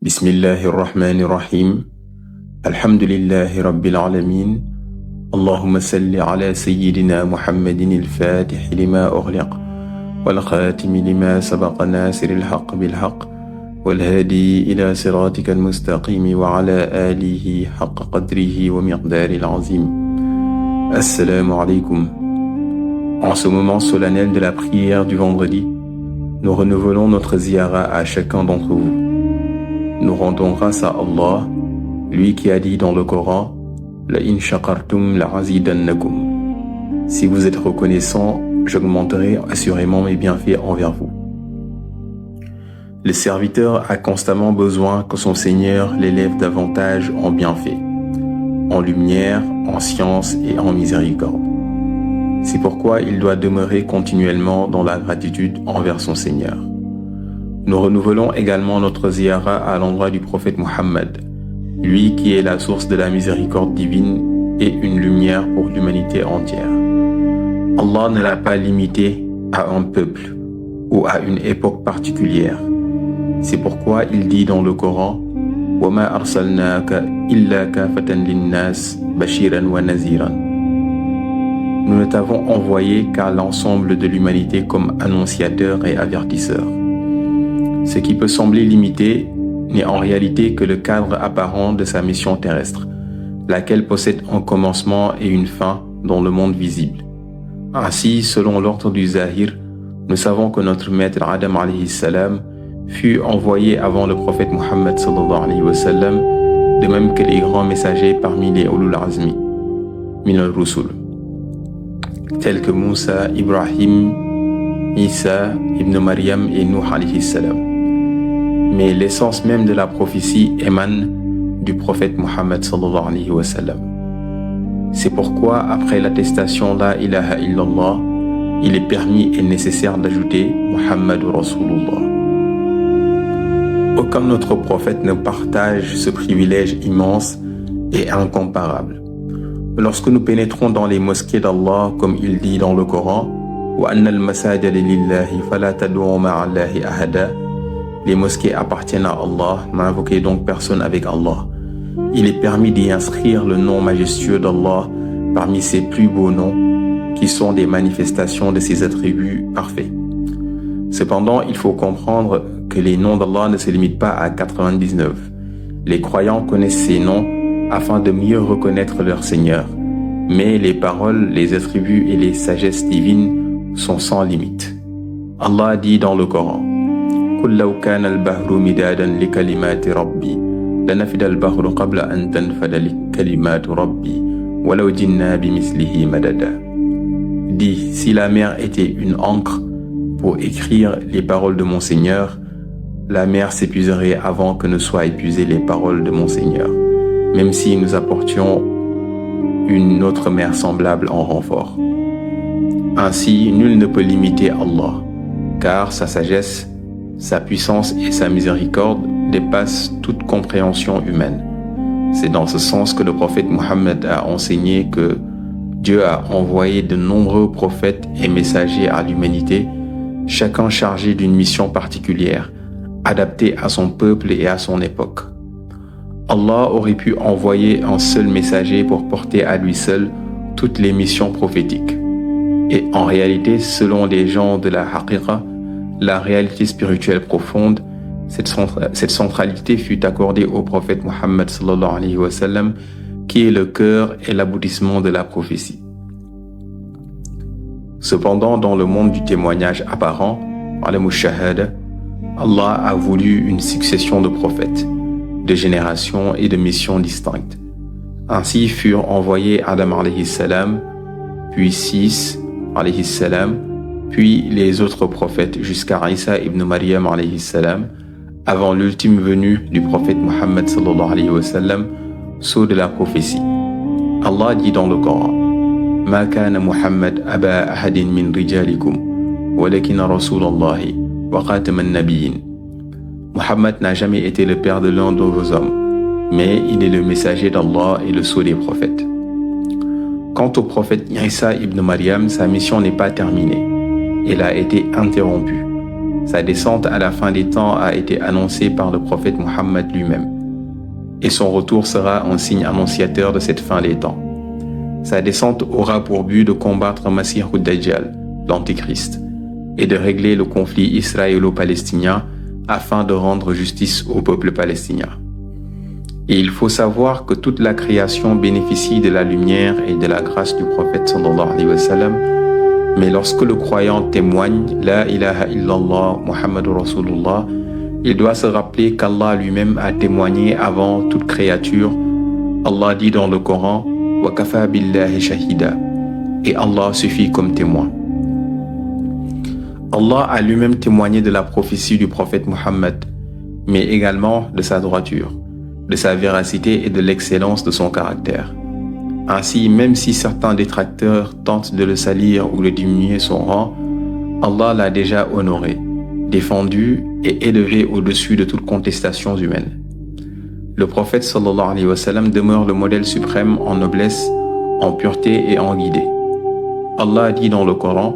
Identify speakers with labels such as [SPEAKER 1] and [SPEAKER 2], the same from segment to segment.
[SPEAKER 1] بسم الله الرحمن الرحيم الحمد لله رب العالمين اللهم صل على سيدنا محمد الفاتح لما أغلق والخاتم لما سبق ناصر الحق بالحق والهادي إلى صراطك المستقيم وعلى آله حق قدره ومقدار العظيم. Assalamu alaikum. En ce moment solennel de la prière du vendredi, nous renouvelons notre ziyara à chacun d'entre vous. Nous rendons grâce à Allah, lui qui a dit dans le Coran « La in shakartum la azidannakum » Si vous êtes reconnaissant, j'augmenterai assurément mes bienfaits envers vous. Le serviteur a constamment besoin que son Seigneur l'élève davantage en bienfaits, en lumière, en science et en miséricorde. C'est pourquoi il doit demeurer continuellement dans la gratitude envers son Seigneur. Nous renouvelons également notre ziyara à l'endroit du prophète Muhammad, lui qui est la source de la miséricorde divine et une lumière pour l'humanité entière. Allah ne l'a pas limité à un peuple ou à une époque particulière. C'est pourquoi il dit dans le Coran « Wa ma arsalnaka illa kafatan linnas bashiran wa naziran » Nous ne t'avons envoyé qu'à l'ensemble de l'humanité comme annonciateur et avertisseur. Ce qui peut sembler limité n'est en réalité que le cadre apparent de sa mission terrestre, laquelle possède un commencement et une fin dans le monde visible. Ainsi, selon l'ordre du Zahir, nous savons que notre maître Adam alayhi salam fut envoyé avant le prophète Muhammad sallallahu alayhi wa sallam, de même que les grands messagers parmi les Ulul Azmi, min al-Rusul, tels que Moussa, Ibrahim, Isa, Ibn Maryam et Nuh alayhi salam. Mais l'essence même de la prophétie émane du prophète Muhammad sallallahu alayhi wa sallam. C'est pourquoi, après l'attestation La ilaha illallah, il est permis et nécessaire d'ajouter Muhammadur Rasulullah. Aucun autre prophète ne partage ce privilège immense et incomparable. Lorsque nous pénétrons dans les mosquées d'Allah, comme il dit dans le Coran, وَأَنَّ الْمَسَاجِدَ لِلَّهِ فَلَا تَدْعُوا مَعَ اللَّهِ أَحَدًا. Les mosquées appartiennent à Allah, n'invoquez donc personne avec Allah. Il est permis d'y inscrire le nom majestueux d'Allah parmi ses plus beaux noms, qui sont des manifestations de ses attributs parfaits. Cependant, il faut comprendre que les noms d'Allah ne se limitent pas à 99. Les croyants connaissent ces noms afin de mieux reconnaître leur Seigneur. Mais les paroles, les attributs et les sagesses divines sont sans limite. Allah dit dans le Coran قُلْ لَوْ كَانَ الْبَحْرُ مِدَادًا لِكَلِمَاتِ رَبِّي لَنَفِدَ الْبَحْرُ قَبْلَ أَنْ تَنْفَدَ كَلِمَاتُ رَبِّي وَلَوْ جِئْنَا بِمِثْلِهِ مَدَدًا. Dis, si la mer était une encre pour écrire les paroles de mon Seigneur, la mer s'épuiserait avant que ne soient épuisées les paroles de mon Seigneur, même si nous apportions une autre mer semblable en renfort. Ainsi, nul ne peut limiter Allah, car sa sagesse, sa puissance et sa miséricorde dépassent toute compréhension humaine. C'est dans ce sens que le prophète Muhammad a enseigné que Dieu a envoyé de nombreux prophètes et messagers à l'humanité, chacun chargé d'une mission particulière, adaptée à son peuple et à son époque. Allah aurait pu envoyer un seul messager pour porter à lui seul toutes les missions prophétiques. Et en réalité, selon les gens de la haqiqa, la réalité spirituelle profonde, cette centralité fut accordée au prophète Muhammad sallallahu alayhi wa sallam, qui est le cœur et l'aboutissement de la prophétie. Cependant, dans le monde du témoignage apparent, al-mushahada, Allah a voulu une succession de prophètes, de générations et de missions distinctes. Ainsi furent envoyés Adam alayhi salam, puis Sis alayhi salam, puis les autres prophètes jusqu'à Isa ibn Maryam alayhi salam, avant l'ultime venue du prophète Muhammad sallallahu alayhi wa sallam, sceau de la prophétie. Allah dit dans le Coran Ma kana Muhammad aba ahadin min rijalikum, walakina rasulallahi wa khataman nabiyyin. Muhammad n'a jamais été le père de l'un de vos hommes, mais il est le messager d'Allah et le sceau des prophètes. Quant au prophète Isa ibn Maryam, sa mission n'est pas terminée. Elle a été interrompue. Sa descente à la fin des temps a été annoncée par le prophète Muhammad lui-même. Et son retour sera un signe annonciateur de cette fin des temps. Sa descente aura pour but de combattre Masih ad-Dajjal, l'Antéchrist, et de régler le conflit israélo-palestinien afin de rendre justice au peuple palestinien. Et il faut savoir que toute la création bénéficie de la lumière et de la grâce du prophète sallallahu alayhi wa sallam, mais lorsque le croyant témoigne La ilaha illallah Muhammadur Rasulullah, il doit se rappeler qu'Allah lui-même a témoigné avant toute créature. Allah dit dans le Coran Wa kafa billahi shahida, et Allah suffit comme témoin. Allah a lui-même témoigné de la prophétie du prophète Muhammad, mais également de sa droiture, de sa véracité et de l'excellence de son caractère. Ainsi, même si certains détracteurs tentent de le salir ou de diminuer son rang, Allah l'a déjà honoré, défendu et élevé au-dessus de toute contestation humaine. Le prophète sallallahu alayhi wa sallam demeure le modèle suprême en noblesse, en pureté et en guidée. Allah dit dans le Coran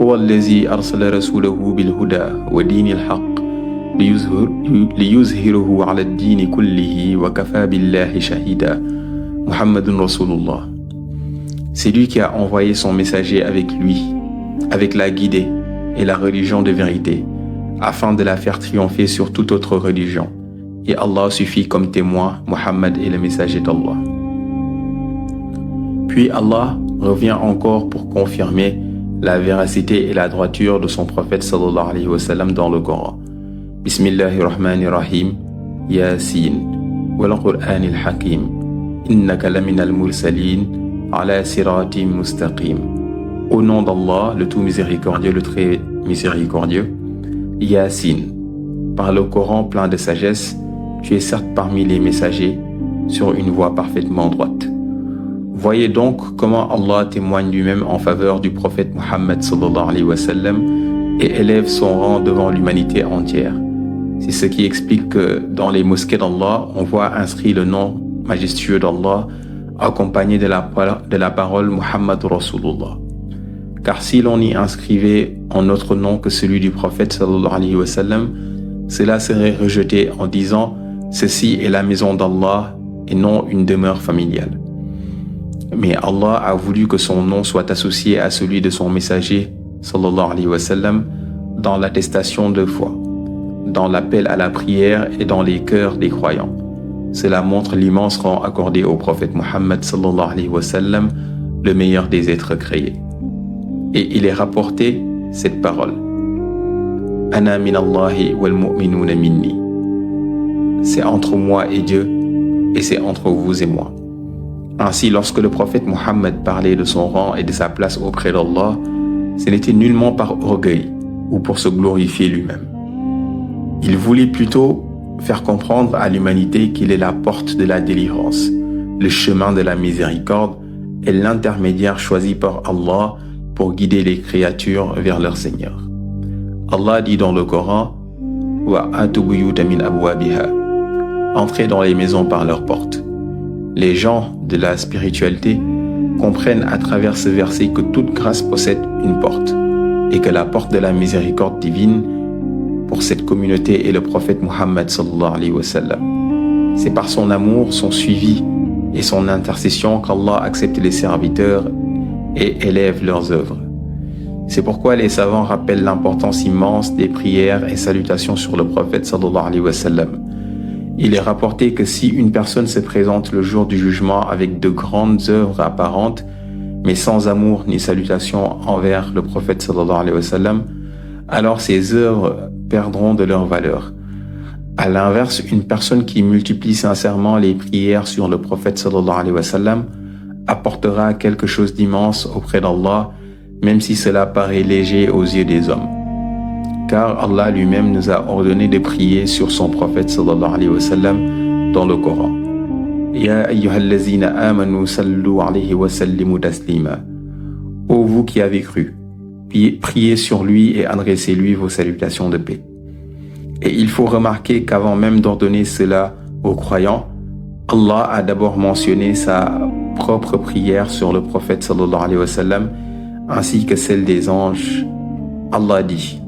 [SPEAKER 1] هو الذي أرسل رسوله بالهدى ودين الحق ليظهره على الدين كله وكفى بالله شهيدا محمد رسول الله. C'est lui qui a envoyé son messager avec lui, avec la guidée et la religion de vérité, afin de la faire triompher sur toute autre religion. Et Allah suffit comme témoin, Muhammad est le messager d'Allah. Puis Allah revient encore pour confirmer la véracité et la droiture de son prophète sallallahu alayhi wa sallam dans le Coran. Bismillahirrahmanirrahim. Yasin. Wal Qur'anil Hakim. Innaka laminal mursalin ala siratim mustaqim. Au nom d'Allah, le tout miséricordieux, le très miséricordieux. Yasin. Par le Coran plein de sagesse, tu es certes parmi les messagers sur une voie parfaitement droite. Voyez donc comment Allah témoigne lui-même en faveur du prophète Muhammad sallallahu alayhi wa sallam et élève son rang devant l'humanité entière. C'est ce qui explique que dans les mosquées d'Allah, on voit inscrit le nom majestueux d'Allah accompagné de la parole Muhammad Rasulullah. Car si l'on y inscrivait un autre nom que celui du prophète sallallahu alayhi wa sallam, cela serait rejeté en disant « Ceci est la maison d'Allah et non une demeure familiale ». Mais Allah a voulu que son nom soit associé à celui de son messager sallallahu alayhi wa sallam dans l'attestation de foi, dans l'appel à la prière et dans les cœurs des croyants. Cela montre l'immense rang accordé au prophète Muhammad sallallahu alayhi wa sallam, le meilleur des êtres créés. Et il est rapporté cette parole Ana min Allahi wal mu'minuna minni. C'est entre moi et Dieu et c'est entre vous et moi. Ainsi, lorsque le prophète Muhammad parlait de son rang et de sa place auprès d'Allah, ce n'était nullement par orgueil ou pour se glorifier lui-même. Il voulait plutôt faire comprendre à l'humanité qu'il est la porte de la délivrance, le chemin de la miséricorde et l'intermédiaire choisi par Allah pour guider les créatures vers leur Seigneur. Allah dit dans le Coran « Wa atu buyuta min abwabiha » Entrez dans les maisons par leurs portes. Les gens de la spiritualité comprennent à travers ce verset que toute grâce possède une porte et que la porte de la miséricorde divine pour cette communauté est le prophète Muhammad sallallahu alayhi wa sallam. C'est par son amour, son suivi et son intercession qu'Allah accepte les serviteurs et élève leurs œuvres. C'est pourquoi les savants rappellent l'importance immense des prières et salutations sur le prophète sallallahu alayhi wa sallam. Il est rapporté que si une personne se présente le jour du jugement avec de grandes œuvres apparentes, mais sans amour ni salutation envers le prophète sallallahu alayhi wa sallam, alors ces œuvres perdront de leur valeur. À l'inverse, une personne qui multiplie sincèrement les prières sur le prophète sallallahu alayhi wa sallam apportera quelque chose d'immense auprès d'Allah, même si cela paraît léger aux yeux des hommes. Car Allah lui-même nous a ordonné de prier sur son prophète sallallahu alayhi wa sallam dans le Coran. Ya ayyuhallazina amanu sallu alayhi wa sallimu taslima. Ô vous qui avez cru, priez sur lui et adressez-lui vos salutations de paix. Et il faut remarquer qu'avant même d'ordonner cela aux croyants, Allah a d'abord mentionné sa propre prière sur le prophète sallallahu alayhi wa sallam ainsi que celle des anges. Allah dit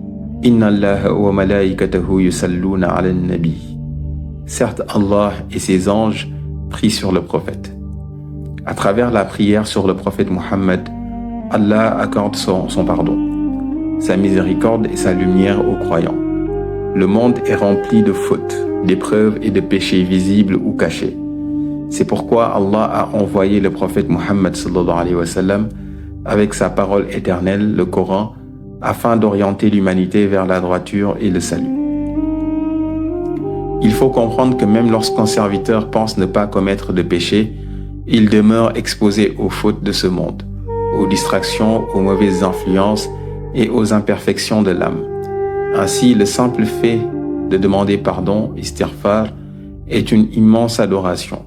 [SPEAKER 1] Inna Allaha wa malaikatahu yusalluna ala nabi. Certes, Allah et ses anges prient sur le prophète. À travers la prière sur le prophète Muhammad, Allah accorde son pardon, sa miséricorde et sa lumière aux croyants. Le monde est rempli de fautes, d'épreuves et de péchés visibles ou cachés. C'est pourquoi Allah a envoyé le prophète Muhammad sallallahu alayhi wa sallam avec sa parole éternelle, le Coran, afin d'orienter l'humanité vers la droiture et le salut. Il faut comprendre que même lorsqu'un serviteur pense ne pas commettre de péché, il demeure exposé aux fautes de ce monde, aux distractions, aux mauvaises influences et aux imperfections de l'âme. Ainsi, le simple fait de demander pardon, istighfar, est une immense adoration.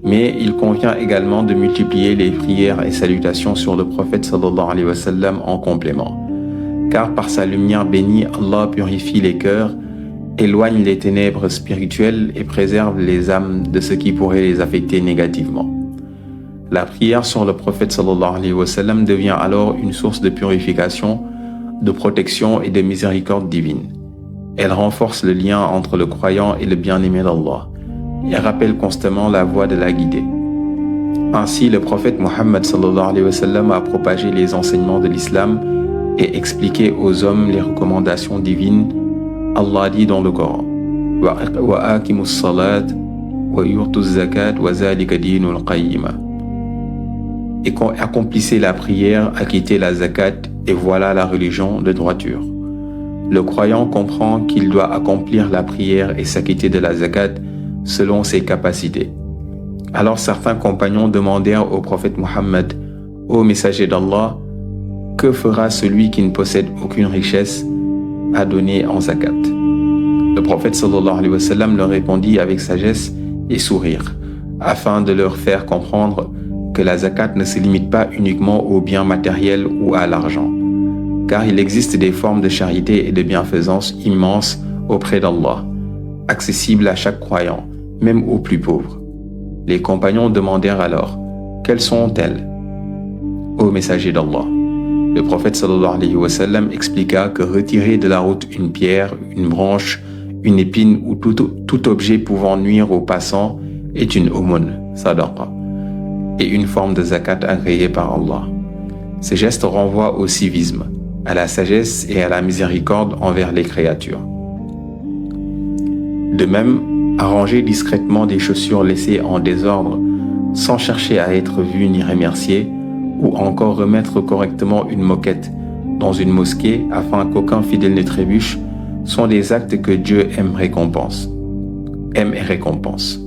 [SPEAKER 1] Mais il convient également de multiplier les prières et salutations sur le prophète sallallahu alayhi wa sallam en complément. Car par sa lumière bénie, Allah purifie les cœurs, éloigne les ténèbres spirituelles et préserve les âmes de ce qui pourrait les affecter négativement. La prière sur le prophète sallallahu alayhi wa sallam devient alors une source de purification, de protection et de miséricorde divine. Elle renforce le lien entre le croyant et le bien-aimé d'Allah et rappelle constamment la voie de la guidée. Ainsi, le prophète Muhammad sallallahu alayhi wa sallam a propagé les enseignements de l'islam et expliqué aux hommes les recommandations divines. Allah dit dans le Coran: Wa aqimus salat wa yu'tuz zakat wa zalika dinul qayyima. Et accomplissez la prière, acquittez la zakat, et voilà la religion de droiture. Le croyant comprend qu'il doit accomplir la prière et s'acquitter de la zakat selon ses capacités. Alors certains compagnons demandèrent au prophète Muhammad: Ô messager d'Allah, que fera celui qui ne possède aucune richesse à donner en zakat? Le prophète sallallahu alayhi wa sallam leur répondit avec sagesse et sourire, afin de leur faire comprendre que la zakat ne se limite pas uniquement aux biens matériels ou à l'argent, car il existe des formes de charité et de bienfaisance immenses auprès d'Allah, accessibles à chaque croyant, même aux plus pauvres. Les compagnons demandèrent alors: quelles sont-elles, ô messager d'Allah? Le prophète sallallahu alayhi wa sallam expliqua que retirer de la route une pierre, une branche, une épine ou tout objet pouvant nuire aux passants est une aumône, sadaqa, et une forme de zakat agréée par Allah. Ce geste renvoie au civisme, à la sagesse et à la miséricorde envers les créatures. De même, arranger discrètement des chaussures laissées en désordre sans chercher à être vu ni remercié, ou encore remettre correctement une moquette dans une mosquée afin qu'aucun fidèle ne trébuche, sont des actes que Dieu aime et récompense.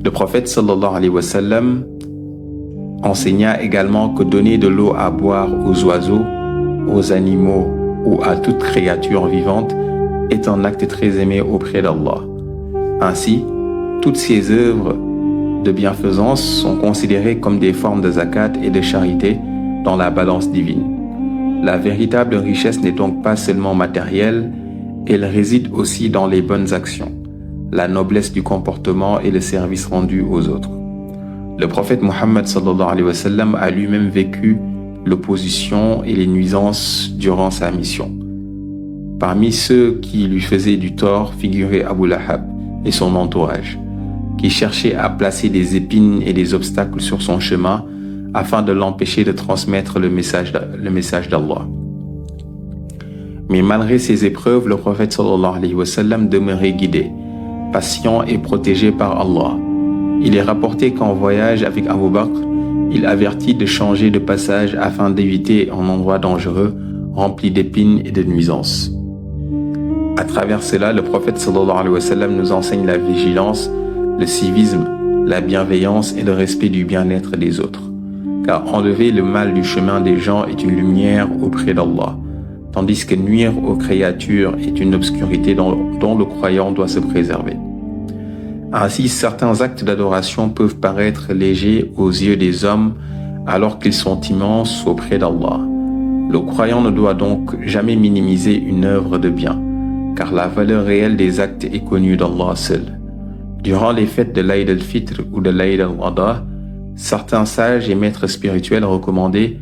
[SPEAKER 1] Le prophète sallallahu alayhi wa sallam enseigna également que donner de l'eau à boire aux oiseaux, aux animaux ou à toute créature vivante est un acte très aimé auprès d'Allah. Ainsi, toutes ces œuvres de bienfaisance sont considérées comme des formes de zakat et de charité dans la balance divine. La véritable richesse n'est donc pas seulement matérielle, elle réside aussi dans les bonnes actions, la noblesse du comportement et le service rendu aux autres. Le prophète Muhammad sallallahu alayhi wa sallam a lui-même vécu l'opposition et les nuisances durant sa mission. Parmi ceux qui lui faisaient du tort figurait Abu Lahab et son entourage, qui cherchaient à placer des épines et des obstacles sur son chemin afin de l'empêcher de transmettre le message d'Allah. Mais malgré ces épreuves, le prophète sallallahu alayhi wa sallam demeurait guidé, patient et protégé par Allah. Il est rapporté qu'en voyage avec Abu Bakr, il avertit de changer de passage afin d'éviter un endroit dangereux, rempli d'épines et de nuisances. À travers cela, le prophète sallallahu alayhi wa sallam nous enseigne la vigilance, le civisme, la bienveillance et le respect du bien-être des autres. Car enlever le mal du chemin des gens est une lumière auprès d'Allah, tandis que nuire aux créatures est une obscurité dont le croyant doit se préserver. Ainsi, certains actes d'adoration peuvent paraître légers aux yeux des hommes alors qu'ils sont immenses auprès d'Allah. Le croyant ne doit donc jamais minimiser une œuvre de bien, car la valeur réelle des actes est connue d'Allah seul. Durant les fêtes de l'Aïd al-Fitr ou de l'Aïd al-Adha, certains sages et maîtres spirituels recommandaient,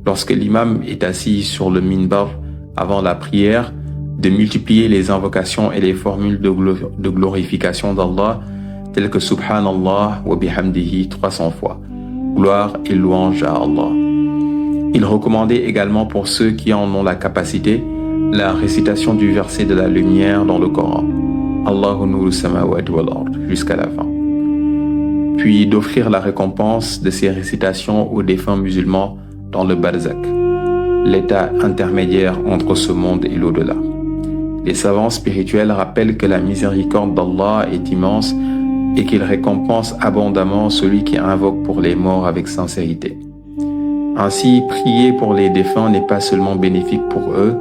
[SPEAKER 1] lorsque l'imam est assis sur le minbar avant la prière, de multiplier les invocations et les formules de glorification d'Allah, telles que Subhanallah wa bihamdihi 300 fois. Gloire et louange à Allah. Il recommandait également pour ceux qui en ont la capacité la récitation du verset de la lumière dans le Coran, Allahu nuru samawati wal ard, jusqu'à la fin. Puis d'offrir la récompense de ces récitations aux défunts musulmans dans le barzakh, l'état intermédiaire entre ce monde et l'au-delà. Les savants spirituels rappellent que la miséricorde d'Allah est immense et qu'il récompense abondamment celui qui invoque pour les morts avec sincérité. Ainsi, prier pour les défunts n'est pas seulement bénéfique pour eux,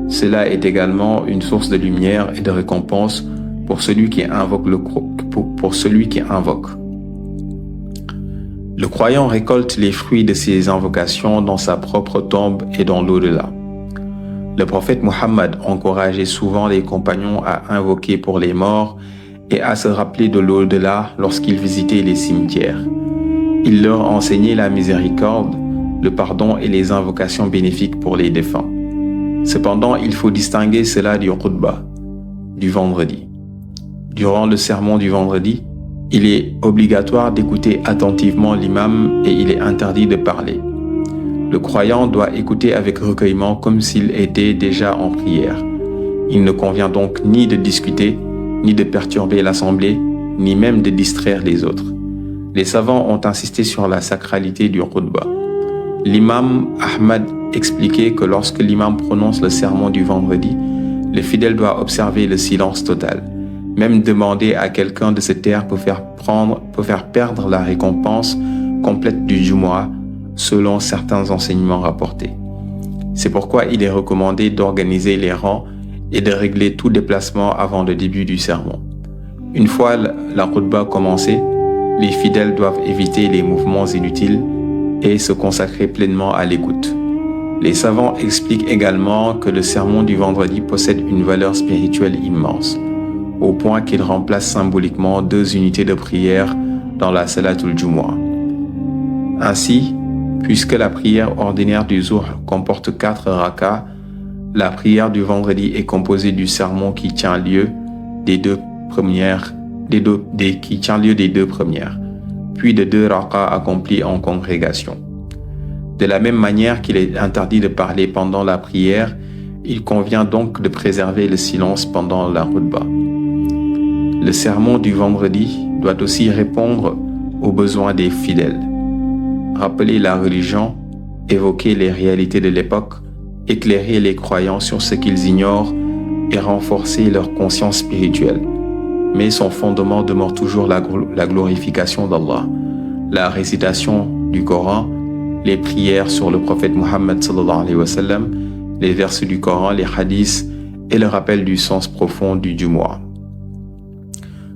[SPEAKER 1] cela est également une source de lumière et de récompense pour celui qui invoque. Le croyant récolte les fruits de ses invocations dans sa propre tombe et dans l'au-delà. Le prophète Muhammad encourageait souvent les compagnons à invoquer pour les morts et à se rappeler de l'au-delà lorsqu'ils visitaient les cimetières. Il leur enseignait la miséricorde, le pardon et les invocations bénéfiques pour les défunts. Cependant, il faut distinguer cela du khutbah, du vendredi. Durant le sermon du vendredi, il est obligatoire d'écouter attentivement l'imam et il est interdit de parler. Le croyant doit écouter avec recueillement comme s'il était déjà en prière. Il ne convient donc ni de discuter, ni de perturber l'assemblée, ni même de distraire les autres. Les savants ont insisté sur la sacralité du khutbah. L'imam Ahmad expliquait que lorsque l'imam prononce le sermon du vendredi, le fidèle doit observer le silence total. Même demander à quelqu'un de se taire peut faire perdre la récompense complète du Jumu'ah, selon certains enseignements rapportés. C'est pourquoi il est recommandé d'organiser les rangs et de régler tout déplacement avant le début du sermon. Une fois la khutbah commencée, les fidèles doivent éviter les mouvements inutiles et se consacrer pleinement à l'écoute. Les savants expliquent également que le sermon du vendredi possède une valeur spirituelle immense, au point qu'il remplace symboliquement 2 unités de prière dans la Salatul Jumu'ah. Ainsi, puisque la prière ordinaire du Zuhr comporte 4 rakas, la prière du vendredi est composée du sermon qui tient lieu des deux premières, puis de 2 rakas accomplis en congrégation. De la même manière qu'il est interdit de parler pendant la prière, il convient donc de préserver le silence pendant la khutbah. Le sermon du vendredi doit aussi répondre aux besoins des fidèles, rappeler la religion, évoquer les réalités de l'époque, éclairer les croyants sur ce qu'ils ignorent et renforcer leur conscience spirituelle. Mais son fondement demeure toujours la glorification d'Allah, la récitation du Coran, les prières sur le prophète Muhammad sallallahu alayhi wa sallam, les versets du Coran, les hadiths et le rappel du sens profond du Jumu'ah.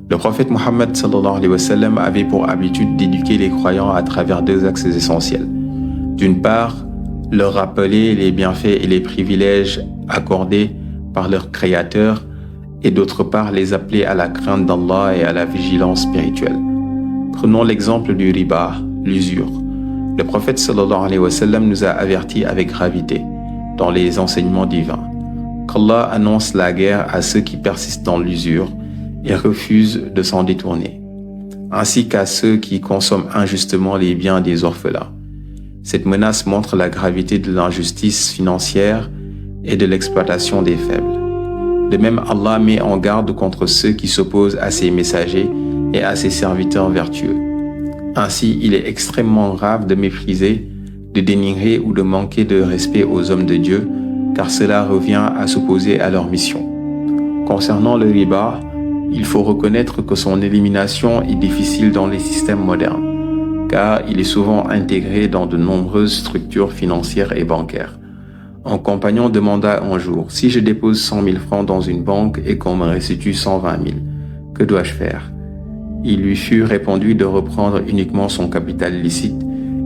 [SPEAKER 1] Le prophète Muhammad sallallahu alayhi wa sallam avait pour habitude d'éduquer les croyants à travers 2 axes essentiels. D'une part, leur rappeler les bienfaits et les privilèges accordés par leur Créateur, et d'autre part les appeler à la crainte d'Allah et à la vigilance spirituelle. Prenons l'exemple du riba, l'usure. Le prophète sallallahu alayhi wa sallam nous a avertis avec gravité dans les enseignements divins qu'Allah annonce la guerre à ceux qui persistent dans l'usure et refusent de s'en détourner, ainsi qu'à ceux qui consomment injustement les biens des orphelins. Cette menace montre la gravité de l'injustice financière et de l'exploitation des faibles. De même, Allah met en garde contre ceux qui s'opposent à ses messagers et à ses serviteurs vertueux. Ainsi, il est extrêmement grave de mépriser, de dénigrer ou de manquer de respect aux hommes de Dieu, car cela revient à s'opposer à leur mission. Concernant le riba, il faut reconnaître que son élimination est difficile dans les systèmes modernes, car il est souvent intégré dans de nombreuses structures financières et bancaires. Un compagnon demanda un jour: si je dépose 100 000 francs dans une banque et qu'on me restitue 120 000, que dois-je faire? Il lui fut répondu de reprendre uniquement son capital licite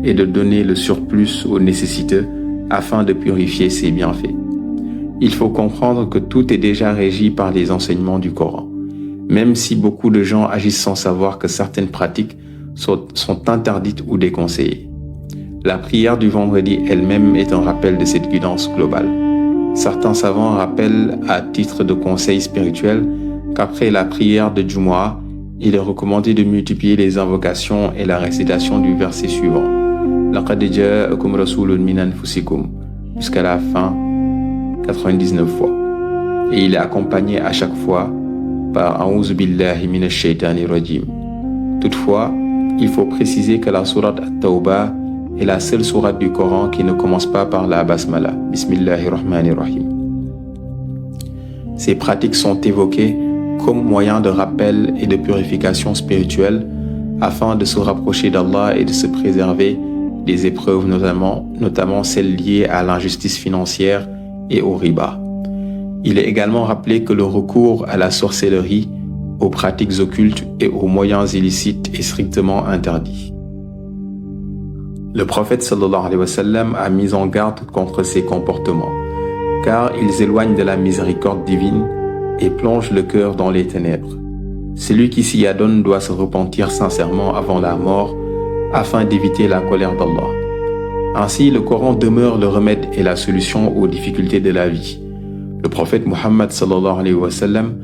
[SPEAKER 1] et de donner le surplus aux nécessiteux afin de purifier ses bienfaits. Il faut comprendre que tout est déjà régi par les enseignements du Coran, même si beaucoup de gens agissent sans savoir que certaines pratiques sont interdites ou déconseillées. La prière du vendredi elle-même est un rappel de cette guidance globale. Certains savants rappellent à titre de conseil spirituel qu'après la prière de Jumu'ah, il est recommandé de multiplier les invocations et la récitation du verset suivant. Laqad ja'akum rasulun min anfusikum, jusqu'à la fin 99 fois. Et il est accompagné à chaque fois par A'udhu billahi minash shaitanir rajim. Toutefois, il faut préciser que la sourate At-Tawbah est la seule sourate du Coran qui ne commence pas par la basmala. Bismillahirrahmanirrahim. Ces pratiques sont évoquées comme moyen de rappel et de purification spirituelle afin de se rapprocher d'Allah et de se préserver des épreuves, notamment celles liées à l'injustice financière et au riba. Il est également rappelé que le recours à la sorcellerie, aux pratiques occultes et aux moyens illicites est strictement interdit. Le prophète sallallahu alayhi wa sallam a mis en garde contre ces comportements, car ils éloignent de la miséricorde divine et plongent le cœur dans les ténèbres. Celui qui s'y adonne doit se repentir sincèrement avant la mort afin d'éviter la colère d'Allah. Ainsi, le Coran demeure le remède et la solution aux difficultés de la vie. Le prophète Muhammad sallallahu alayhi wa sallam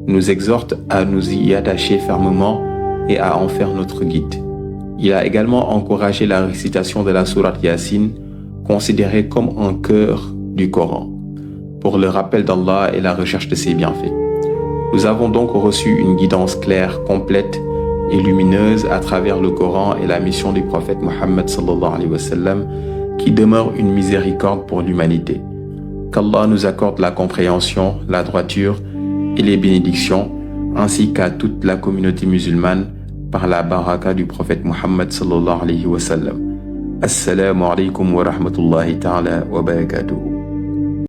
[SPEAKER 1] nous exhorte à nous y attacher fermement et à en faire notre guide. Il a également encouragé la récitation de la sourate Yasin, considérée comme un cœur du Coran, pour le rappel d'Allah et la recherche de ses bienfaits. Nous avons donc reçu une guidance claire, complète et lumineuse à travers le Coran et la mission du prophète Muhammad sallallahu alayhi wa sallam, qui demeure une miséricorde pour l'humanité. Qu'Allah nous accorde la compréhension, la droiture et les bénédictions, ainsi qu'à toute la communauté musulmane, par la baraka du prophète Muhammad sallallahu alayhi wa sallam. Assalamu alaikum wa rahmatullahi ta'ala wa barakatuh.